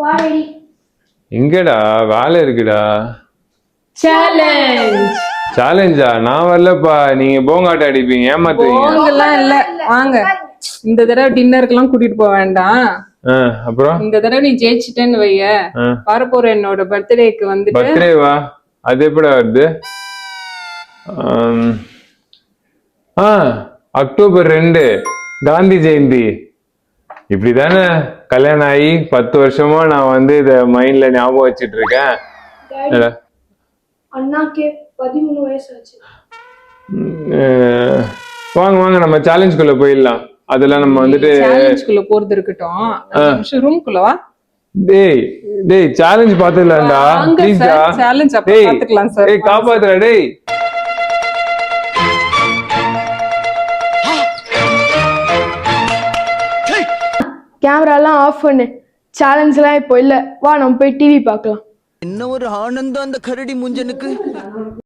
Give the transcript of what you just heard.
வாடி. எங்கடா வேலை இருக்குடா. சேலஞ்ச். சேலஞ்சா? நான் வரலப்பா, நீங்க போங்காட்ட அடிப்பீங்க, ஏமாத்துவீங்க. போங்கலாம் இல்ல, வாங்க. இந்த தடவை டின்னருக்குலாம் கூட்டிட்டு போக வேண்டாம். அப்புறம் இந்த தடவை நீ ஜெயிச்சிட்டேன்னு வைய, வரப்போற என்னோட பர்த்டேக்கு வந்துட்டு. பர்த்டேவா? அது எப்படி வருது? அக்டோபர் 2 காந்தி ஜெயந்தி. இப்படிதானே கல்யாணம் ஆகி 10 வருஷமா நான் வந்து இத மைண்ட்ல ஞாபகம் வச்சிட்டு இருக்கேன். அண்ணாக்கே 13 வயசு ஆச்சு. வாங்க வாங்க, நம்ம சேலஞ்சுக்குள்ள போயிடலாம். அதெல்லாம் நம்ம வந்துட்டு சேலஞ்சுக்குள்ள போறது இருக்கட்டும், ரூம்குள்ள வா. டேய் டேய், சேலஞ்ச் பாத்துக்கலாம்டா, ப்ளீஸ் டா. சேலஞ்ச் அப்ப பாத்துக்கலாம் சார். டேய் காப்பாத்துடா டேய். கேமராலாம் ஆஃப் பண்ணு. சேலஞ்ச்லாம் இப்போ இல்ல. வா நம்ம போய் டிவி பார்க்கலாம். என்ன ஒரு ஆனந்தம் அந்த கரடி முஞ்சனுக்கு.